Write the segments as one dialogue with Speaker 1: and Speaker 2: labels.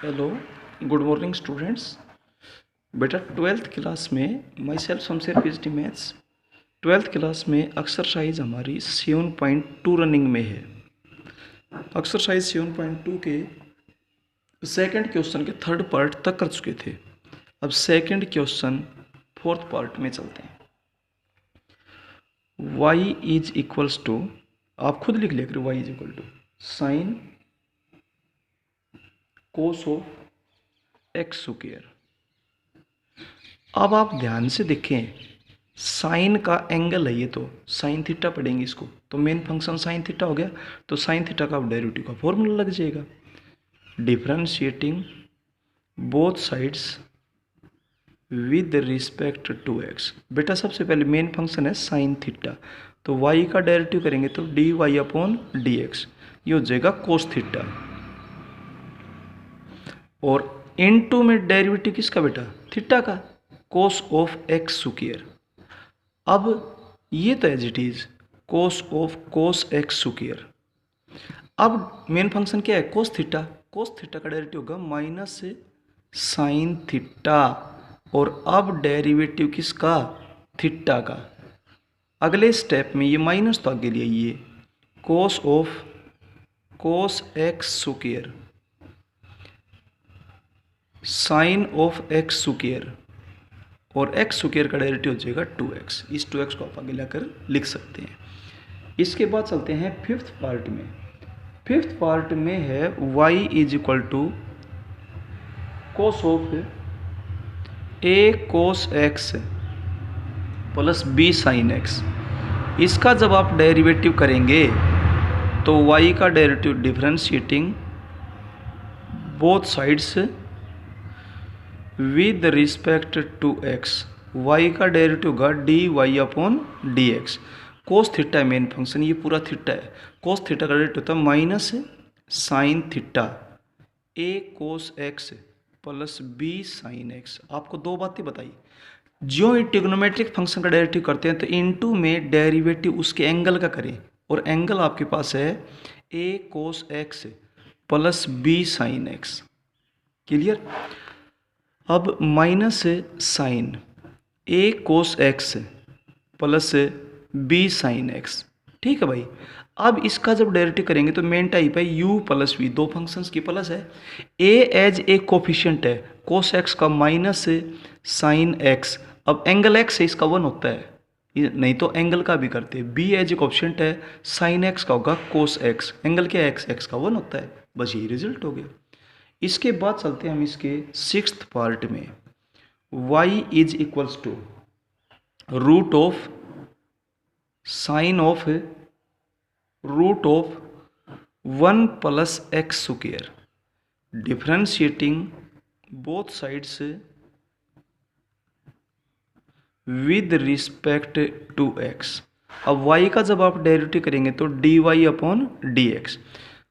Speaker 1: Hello, good morning students. बेटा 12th class में my self Shamsher PhD maths 12th class में exercise हमारी 7.2 running में है। एक्सरसाइज 7.2 के सेकंड क्वेश्चन के थर्ड पार्ट तक कर चुके थे। अब सेकंड क्वेश्चन फोर्थ पार्ट में चलते हैं। y इज इक्वल्स टू, आप खुद लिख लिया करो, y is equal to sine cos of x square. अब आप ध्यान से देखें, साइन का एंगल है ये, तो साइन थीटा पढ़ेंगे इसको, तो मेन फंक्शन साइन थीटा हो गया। तो साइन थीटा का डेरिवेटिव का फॉर्मूला लग जाएगा, differentiating both sides with respect to x. बेटा सबसे पहले मेन फंक्शन है साइन थीटा, तो y का डेरिवेटिव करेंगे तो d y upon d x, ये हो जाएगा कोस थीटा। और इनटू में डेरिवेटिव किसका बेटा, थीटा का, कोस ऑफ एक्स स्क्वायर। अब ये तो as it is cos of cos x square. अब मेन फंक्शन क्या है, कोस थीटा। कोस थीटा का डेरिवेटिव होगा माइनस साइन थीटा, और अब डेरिवेटिव किसका, थीटा का। अगले स्टेप में ये माइनस तो आगे लिए, ये कोस of cos x square sign of x square, और एक्स स्क्वायर का डेरिवेटिव हो जाएगा 2x। इस 2x को आप आगे लाकर लिख सकते हैं। इसके बाद चलते हैं फिफ्थ पार्ट में। फिफ्थ पार्ट में है y is equal to cos of a cos x plus b sine x. इसका जब आप डेरिवेटिव करेंगे तो y का derivative differentiating both sides with respect to x, y का डेरिवेटिव होगा d y upon d x. Cos theta है main function, ये पूरा थीटा है। कोस थीटा का डेरिवेटिव होता है minus sine theta a cos x plus b sine x. आपको दो बातें बताई, जो ही ट्रिग्नोमेट्रिक फंक्शन का डेरिवेटिव करते हैं तो इनटू में डेरिवेटिव उसके एंगल का करें, और एंगल आपके पास है a cos x plus b sine x. Clear. अब minus sine a cos x plus b sine x, ठीक है भाई। अब इसका जब डेरिवेटिव करेंगे तो मेन टाइप है u प्लस वी, दो फंक्शंस की प्लस है। a एज ए कोफिशिएंट है कोस एक्स का माइनस साइन एक्स, अब एंगल x है इसका 1 होता है, नहीं तो एंगल का भी करते हैं। b एज ए कोफिशिएंट है साइन एक्स का होगा कोस एक्स, एंगल क्या है x का 1 होता है। बस यही रिजल्ट हो गया। इसके बाद चलते हैं हम इसके सिक्स्थ पार्ट में। y is equals to root of sine of root of 1 plus x square, differentiating both sides with respect to x. अब y का जब आप डेरिवेटिव करेंगे तो d y upon d x,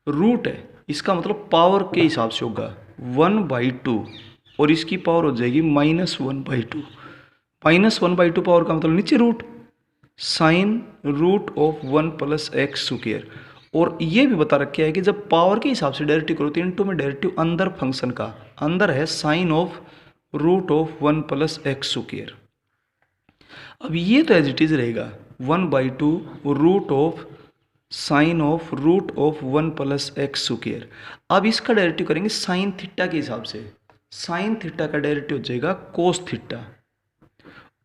Speaker 1: root है इसका मतलब पावर के हिसाब से होगा 1/2, और इसकी पावर हो जाएगी -1/2। -1/2 पावर का मतलब नीचे root sine root of 1 plus x square. और ये भी बता रखा है कि जब पावर के हिसाब से डेरिवेटिव करो तो इनटू में डेरिवेटिव अंदर फंक्शन का, अंदर है sine of root of 1 plus x square. अब ये तो एज इट इज रहेगा 1/2 root of sine of root of 1 plus x square. अब इसका डेरिवेटिव करेंगे साइन थीटा के हिसाब से, साइन थीटा का डेरिवेटिव हो जाएगा कोस थीटा,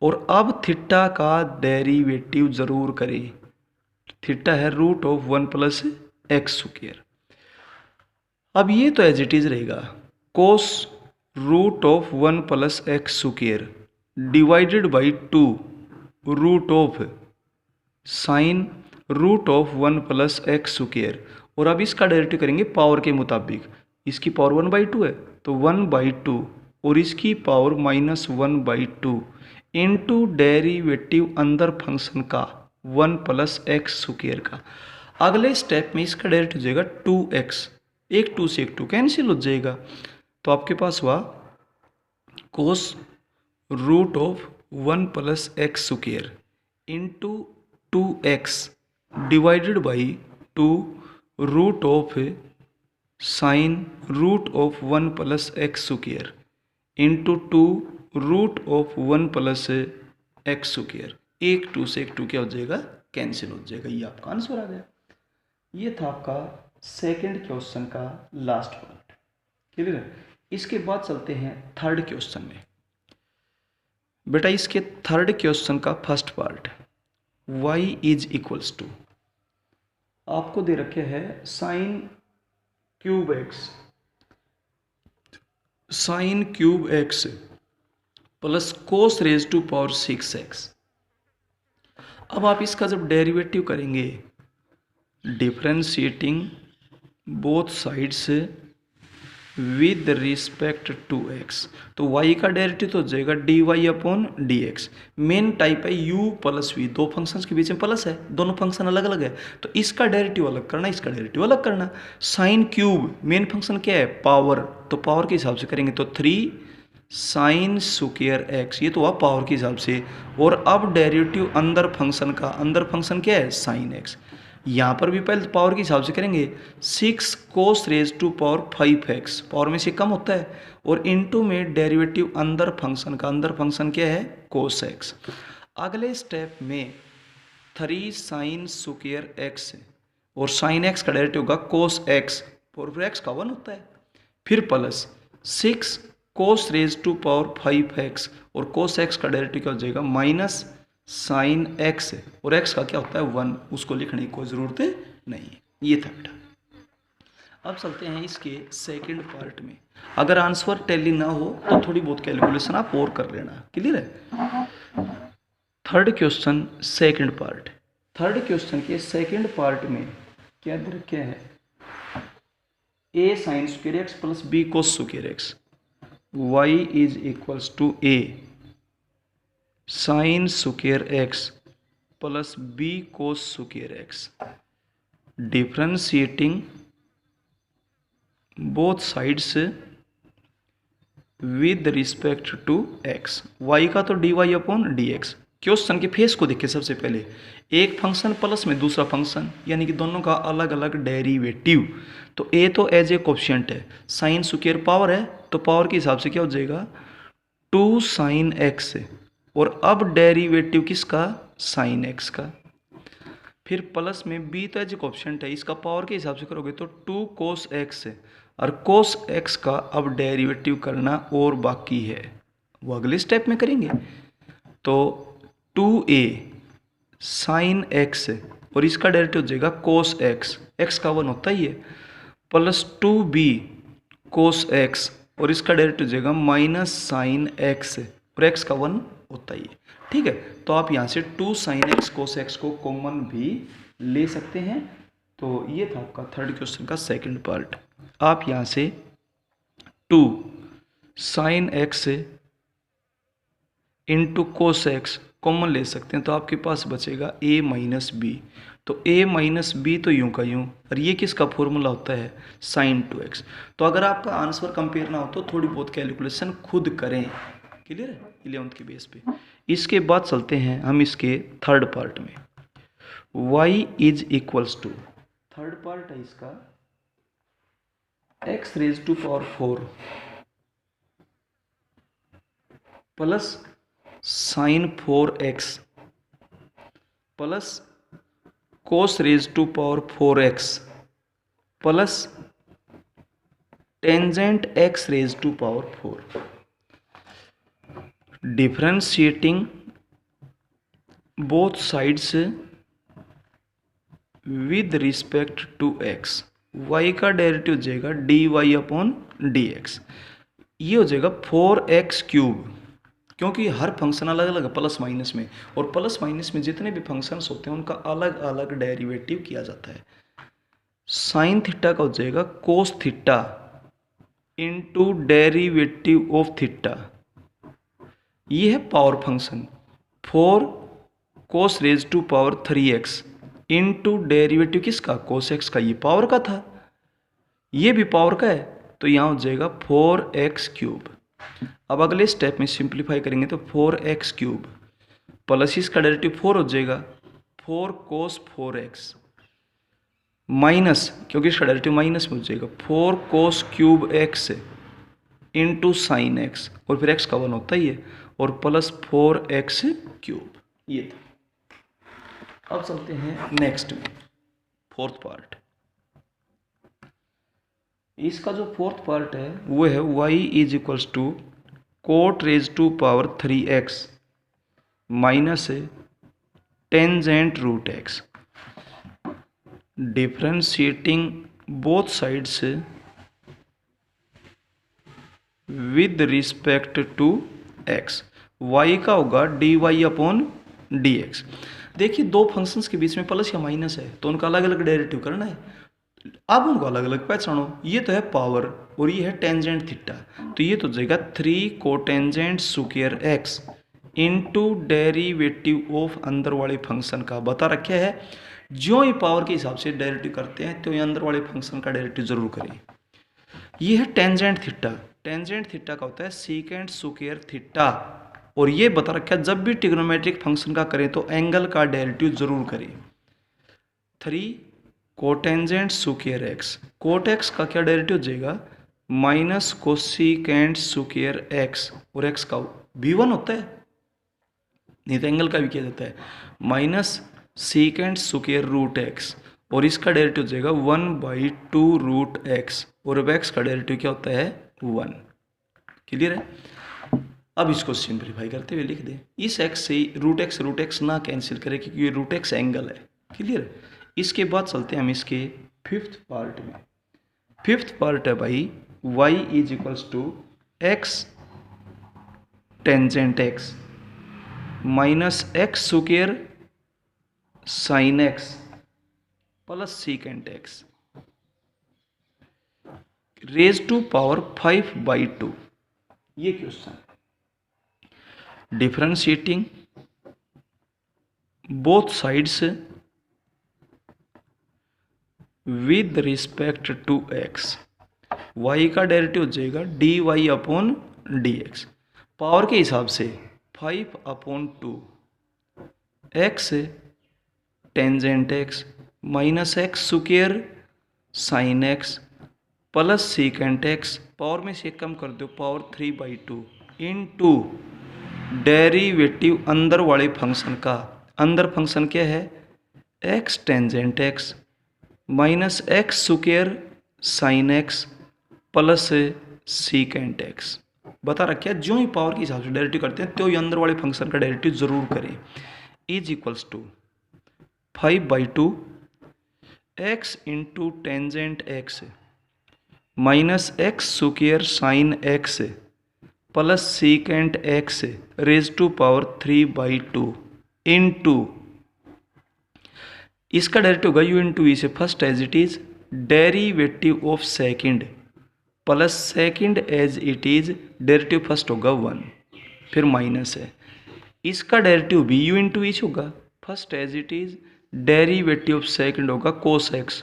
Speaker 1: और अब थीटा का डेरिवेटिव जरूर करें। थीटा है root of 1 plus x square. अब ये तो एज इट इज रहेगा cos root of 1 plus x square divided by 2 root of sine root of 1 plus x square. और अब इसका डेरिवेटिव करेंगे पावर के मुताबिक, इसकी पावर 1/2 है तो 1/2, और इसकी पावर -1/2 इनटू डेरिवेटिव अंदर फंक्शन का 1 प्लस एक्स स्क्वायर का। अगले स्टेप में इसका डेरिवेटिव हो जाएगा 2x, एक 2 से एक 2 कैंसिल हो जाएगा, तो आपके पास हुआ cos root of 1 plus x square into 2x divided by 2 root of sine root of 1 plus x square into 2 root of 1 plus x square. एक टू से एक टू क्या हो जाएगा, कैंसिल हो जाएगा। ये आपका आंसर आ गया। ये था आपका सेकंड क्वेश्चन का लास्ट पार्ट। क्लियर है। इसके बाद चलते हैं थर्ड क्वेश्चन में। बेटा इसके थर्ड क्वेश्चन का first part y is equals to, आपको दे रखे है sine cube x plus cos raise to power 6x। अब आप इसका जब डेरिवेटिव करेंगे, differentiating both sides with respect to x, तो y का डेरिवेटिव तो हो जाएगा dy upon d x. Main type है u प्लस v, दो फंक्शंस के बीच में प्लस है, दोनों फंक्शन अलग अलग है, तो इसका डेरिवेटिव अलग करना, इसका डेरिवेटिव अलग करना। साइन क्यूब मेन फंक्शन क्या है, पावर, तो पावर के हिसाब से करेंगे तो 3 साइन स्क्वायर एक्स, ये तो हुआ पावर के हिसाब से। और अब डेरिवेटिव अंदर फंक्शन का, अंदर फंक्शन क्या है, साइन एक्स। यहाँ पर भी पहले पावर के हिसाब से करेंगे, 6 cos raise to power 5x, power में से कम होता है, और इनटू में डेरिवेटिव अंदर फंक्शन का, अंदर फंक्शन क्या है, कोस एक्स। अगले स्टेप में 3 साइन स्क्वायर एक्स और साइन एक्स का डेरिवेटिव होगा कोस एक्स, और एक्स का 1 होता है, फिर plus 6 cos raise to power 5x, और कोस एक्स का डेरिवेटिव क्या हो जाएगा, माइनस साइन एक्स, और एक्स का क्या होता है 1, उसको लिखने की कोई ज़रूरत नहीं है। ये था बेटा। अब चलते हैं इसके सेकंड पार्ट में। अगर आंसर टैली ना हो तो थोड़ी बहुत कैलकुलेशन आप और कर लेना। क्लियर है। Third question second part. Third question के सेकंड पार्ट में क्या दे रखा है, a sine square x plus b cos square x, y is equals to a sine square x plus b cos square x, differentiating both sides with respect to x। y का तो dy upon d x. Question के face को देखिए सबसे पहले, एक function plus में दूसरा फंक्शन, यानी कि दोनों का अलग अलग डेरिवेटिव। तो a तो एज ए कोफिशिएंट है, साइन स्क्वायर पावर है, तो पावर के हिसाब से क्या हो जाएगा 2 साइन एक्स, और अब डेरिवेटिव किसका, साइन एक्स का। फिर प्लस में b तो एज ए कोफिशिएंट है, इसका पावर के हिसाब से करोगे तो 2 कोस एक्स, और कोस एक्स का अब डेरिवेटिव करना और बाकी है, वो अगले स्टेप में करेंगे। तो 2a साइन एक्स, और इसका डेरिवेटिव हो जाएगा कोस एक्स, एक्स का 1 होता ही है, प्लस 2b कोस एक्स, और इसका डेरिवेटिव हो जाएगा माइनस साइन एक्स, और एक्स का 1 होता ही है। ठीक है, तो आप यहाँ से 2 साइन एक्स कोस एक्स को कॉमन भी ले सकते हैं। तो ये था आपका थर्ड क्वेश्चन का सेकंड पार्ट। आप यहाँ से 2 sine x into cos x common ले सकते हैं, तो आपके पास बचेगा a माइनस बी। तो a माइनस बी तो यूं का यूं, और ये किसका फॉर्मूला होता है, साइन 2x। तो अगर आपका आंसर कंपेयर ना हो तो थोड़ी बहुत कैलकुलेशन खुद करें। क्लियर है, 11th के बेस पे। इसके बाद चलते हैं हम इसके थर्ड पार्ट में। y is equals to, third part है इसका x raise to power 4 plus sine 4x plus cos raise to power 4x plus tangent x raise to power 4, differentiating both sides with respect to x। y का derivative हो जाएगा dy upon d x, ये हो जाएगा 4x cube, क्योंकि हर function अलग अलग है प्लस माइनस में, और प्लस माइनस में जितने भी फंक्शंस होते हैं उनका अलग अलग डेरिवेटिव किया जाता है। साइन थीटा का हो जाएगा cos theta into derivative of theta, ये है power function 4 cos raise to power 3x into derivative किसका, कोस एक्स का, ये पावर का था, ये भी पावर का है, तो यहाँ हो जाएगा 4x क्यूब। अब अगले स्टेप में सिंप्लीफाई करेंगे तो 4x क्यूब प्लस इसका डेरिवेटिव 4 हो जाएगा 4 कोस 4x माइनस, क्योंकि इसका डेरिवेटिव माइनस में हो जाएगा, 4 cos cube x into sine x, और फिर एक्स का 1 होता ही है, और प्लस 4x क्यूब। ये था। अब चलते हैं नेक्स्ट में, फोर्थ पार्ट। इसका जो फोर्थ पार्ट है वो है y is equals to cot raise to power 3x minus tangent root x, differentiating both sides with respect to x। y का होगा dy अपॉन dx। देखिए दो फंक्शंस के बीच में प्लस या माइनस है तो उनका अलग अलग डेरिवेटिव करना है, अब उनको अलग अलग पहचानो। ये तो है पावर और ये है टेंजेंट थीटा, तो ये तो जाएगा 3 cotangent square x into derivative of अंदर वाले फंक्शन का बता रखा है। जो ही पावर के हिसाब से डेरिवेटिव करते हैं तो ये अंदर वाले फंक्शन का डेरिवेटिव जरूर करें। ये है टेंजेंट थीटा, टेंजेंट थीटा का होता है सीकेंट स्क्वायर थीटा, और ये बता रखा है जब भी ट्रिग्नोमेट्रिक फंक्शन का करें तो एंगल का डेरिवेटिव जरूर करें। 3 cotangent square x, cot x का क्या डेरिवेटिव हो जाएगा, माइनस कोसिकेंट स्क्वायर एक्स, और एक्स का v1 होता है, नहीं तो एंगल का भी किया जाता है, minus secant square root x, और इसका डेरिवेटिव हो जाएगा 1/2 रूट एक्स, और अब एक्स का डेरिवेटिव क्या होता है 1। क्लियर है। अब इसको सिंप्लीफाई करते हुए लिख दें, इस एक्स से रूट एक्स ना कैंसिल करें क्योंकि ये रूट एक्स एंगल है। क्लियर है। इसके बाद चलते हैं हम इसके फिफ्थ पार्ट में। फिफ्थ पार्ट है भाई y is equals to x tangent x minus x square sine x plus secant x raise to power 5/2। ये question differentiating both sides with respect to x, y का derivative हो जाएगा dy upon dx, power के हिसाब से 5/2 x tangent x minus x square sine x plus secant x, power में से कम कर दो पावर 3/2 इनटू डेरिवेटिव अंदर वाले फंक्शन का, अंदर फंक्शन क्या है x tangent x minus x square sine x plus secant x. बता रखा है जो ही पावर के हिसाब से डेरिवेटिव करते हैं तो ये अंदर वाले फंक्शन का डेरिवेटिव जरूर करें। Is equals to 5/2 x into tangent x minus x square sine x plus secant x raise to power 3/2 into, इसका डेरिवेटिव होगा u इंटू वी से first as it is derivative of second plus second as it is derivative first होगा 1, फिर minus है, इसका derivative भी u into v से होगा first as it is derivative of second होगा cos x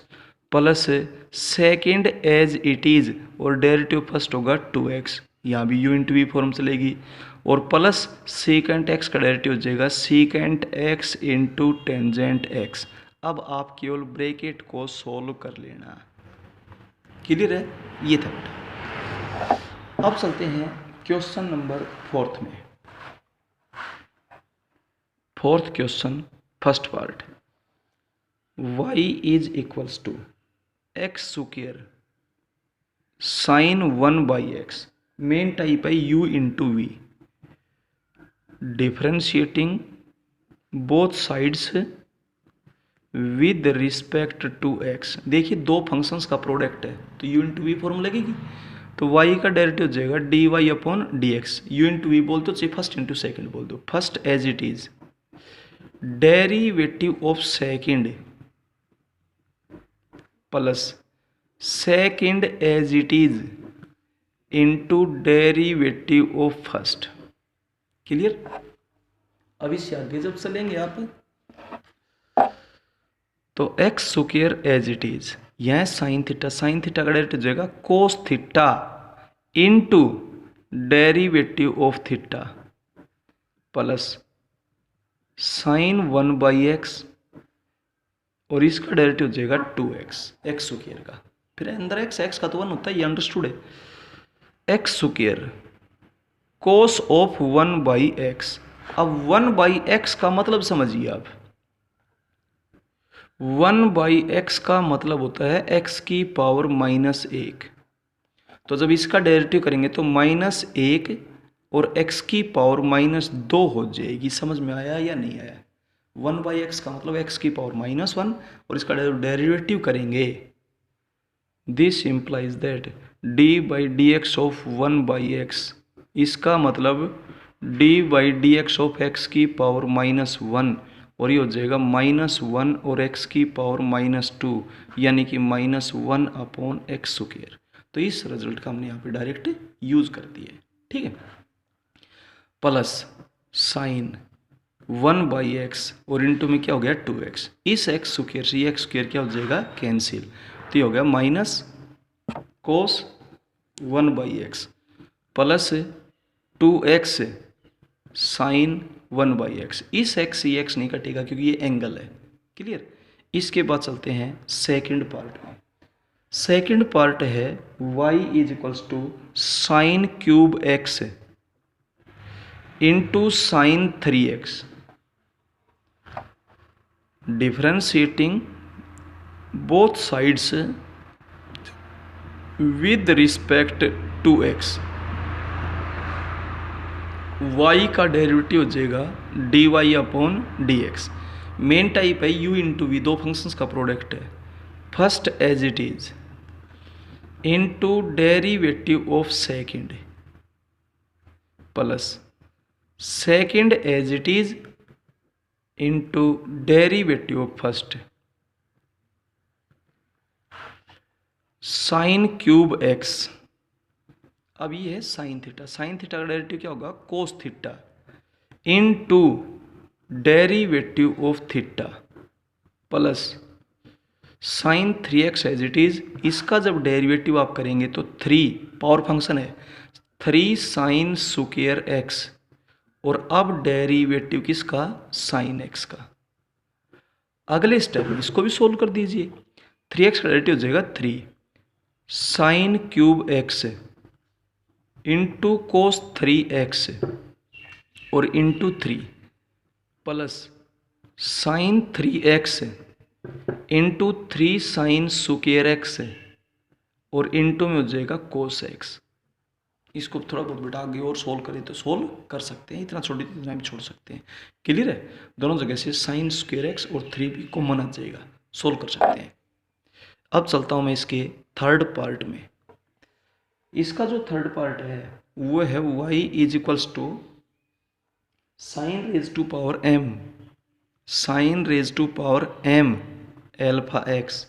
Speaker 1: plus second as it is और derivative first होगा 2x, यहाँ भी u इंटू वी फॉर्म चलेगी, और प्लस सीकेंट एक्स का डेरिवेटिव हो जाएगा secant x into tangent x. अब आप केवल ब्रैकेट को सोल्व कर लेना। क्लियर है। ये था बेटा। अब चलते हैं क्वेश्चन नंबर 4 में। Fourth question first part, y is equals to x square sine 1/x, main type है u into v, differentiating both sides with respect to x। देखिए दो फंक्शंस का प्रोडक्ट है तो u इंटू वी फॉर्म लगेगी, तो y का derivative हो जाएगा dy upon dx। u into v बोल दो चाहे फर्स्ट इंटू सेकेंड बोल दो, first as it is derivative of second plus second as it is into derivative of first. Clear. अब इससे आगे जब चलेंगे आप तो x square as it is, यह साइन थीटा का डेरिवेटिव हो जाएगा cos theta into derivative of theta plus sine 1/x और इसका डेरिवेटिव हो जाएगा 2x एक्स स्क्वायर का। फिर अंदर एक्स का तो 1 होता है, ये अंडरस्टूड है। X square cos of 1/x। अब 1/x का मतलब समझिए आप, 1/x का मतलब होता है x की पावर -1। तो जब इसका डेरिवेटिव करेंगे तो -1 और x की पावर -2 हो जाएगी। समझ में आया या नहीं आया? 1/x का मतलब x की पावर -1 और इसका डेरिवेटिव करेंगे, this implies that d/dx of 1/x, इसका मतलब d/dx ऑफ x की पावर -1 और ये हो जाएगा -1 और x की पावर -2 यानी कि -1/x²। तो इस रिजल्ट का हमने यहाँ पे डायरेक्ट यूज कर दिया है, ठीक है। प्लस साइन 1/x और इंटू में क्या हो गया 2x, इस x² से ये x² क्या हो जाएगा कैंसिल, तो ये हो गया minus cos 1/x plus 2x sign 1/x। इस x से ये x नहीं कटेगा क्योंकि ये एंगल है, क्लियर। इसके बाद चलते हैं सेकंड पार्ट में। सेकंड पार्ट है y = sine cube x into sine 3x, differentiating both sides with respect to x। y का डेरिवेटिव हो जाएगा dy/dx। मेन टाइप है u इंटू वी, दो फंक्शंस का प्रोडक्ट है। First as it is into derivative of second plus second as it is into derivative of first, sine cube x। अब ये है साइन थीटा, साइन थीटा का derivative क्या होगा cos theta into derivative of theta plus sine 3x as it is. इसका जब derivative आप करेंगे तो 3 पावर फंक्शन है, 3 साइन स्क्वायर x और अब डेरिवेटिव किसका साइन x का। अगले स्टेप में इसको भी सोल्व कर दीजिए। 3x का डेरिवेटिव हो जाएगा 3 साइन क्यूब x इंटू कोस 3x और into 3 plus sine 3x into 3 sine square x और इंटू में हो जाएगा कोस x। इसको थोड़ा बहुत बेटा आगे और सोल्व करें तो सोल्व कर सकते हैं, इतना छोटी इतना भी छोड़ सकते हैं, क्लियर है। दोनों जगह से साइन स्क्वायर x और 3 भी कॉमन आ जाएगा, सोल्व कर सकते हैं। अब चलता हूँ मैं इसके थर्ड पार्ट में। इसका जो थर्ड पार्ट है वो है y = sine raise to power m, sine raise to power m alpha x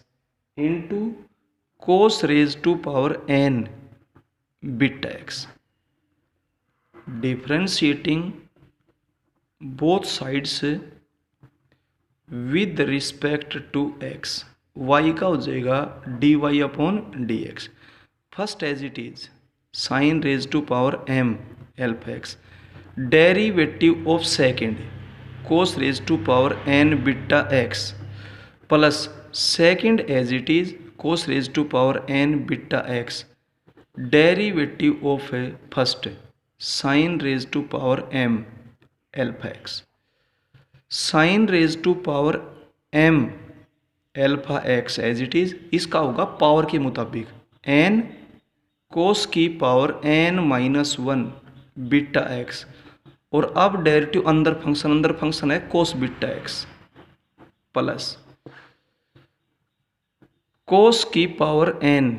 Speaker 1: into cos raise to power n beta x, differentiating both sides with respect to x। y का हो जाएगा dy/dx। First as it is sine raise to power m alpha x, derivative of second cos raise to power n beta x plus second as it is cos raise to power n beta x, derivative of first sine raise to power m alpha x, sine raise to power m alpha x as it is. इसका होगा power के मुताबिक n कोस की power n-1 beta x और अब derivative अंदर function है cos beta x plus cos की power n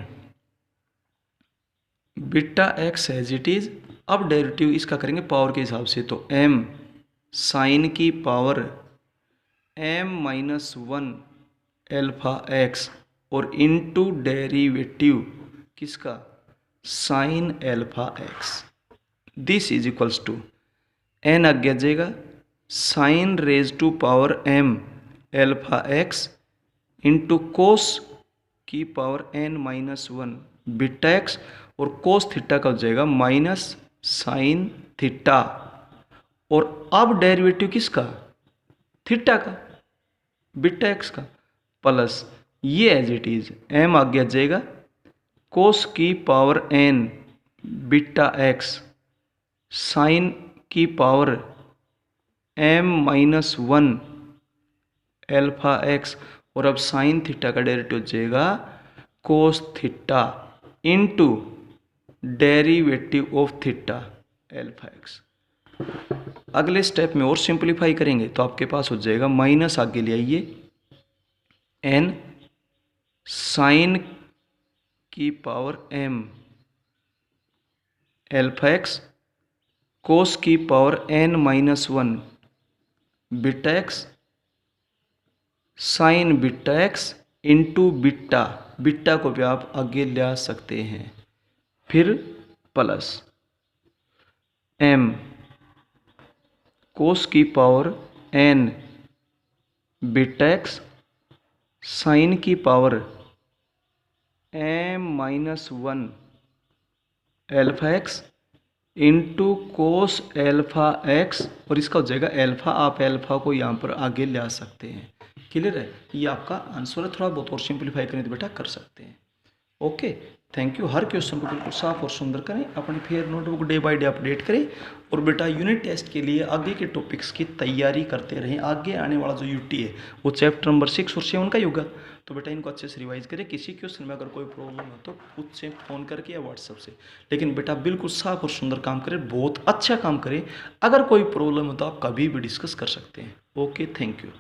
Speaker 1: beta x as it is. अब डेरिवेटिव इसका करेंगे पावर के हिसाब से, तो m साइन की पावर m-1 अल्फा x और इनटू डेरिवेटिव किसका sine alpha x, this is equals to n आगे आ जाएगा sine raise to power m alpha x into cos की पावर n-1 बीटा x और कोस थीटा का हो जाएगा माइनस साइन थीटा और अब डेरिवेटिव किसका थीटा का बीटा x का प्लस ये एज इट इज m आगे आ जाएगा कोस की power n beta x sine की पावर m-1 एल्फा x और अब साइन थीटा का डेरिवेटिव हो जाएगा cos theta into derivative of theta alpha x। अगले स्टेप में और सिंपलीफाई करेंगे तो आपके पास हो जाएगा माइनस आगे ले आइए n साइन की पावर m एल्फा x कोस की power n-1 beta x sign beta x into beta, beta को भी आप आगे ले आ सकते हैं, फिर प्लस m कोस की power n beta x sine की power m-1 alpha x into cos alpha x और इसका हो जाएगा एल्फा। आप एल्फा को यहाँ पर आगे ले आ सकते हैं। क्लियर है? ये आपका आंसर है। थोड़ा बहुत और सिंपलीफाई करें तो बेटा कर सकते हैं। Okay, thank you. Her question को बिल्कुल साफ और सुंदर करें, अपनी fair notebook day by day update करें और बेटा यूनिट टेस्ट के लिए आगे के टॉपिक्स की तैयारी करते रहें। आगे आने वाला जो यूटी है वो चैप्टर नंबर 6 और 7 का ही होगा, तो बेटा इनको अच्छे से रिवाइज करें। किसी क्वेश्चन में अगर कोई प्रॉब्लम हो तो खुद से फ़ोन करके या व्हाट्सएप से, लेकिन बेटा बिल्कुल साफ और सुंदर काम करें, बहुत अच्छा काम करें। अगर कोई प्रॉब्लम हो तो आप कभी भी डिस्कस कर सकते हैं। Okay, thank you.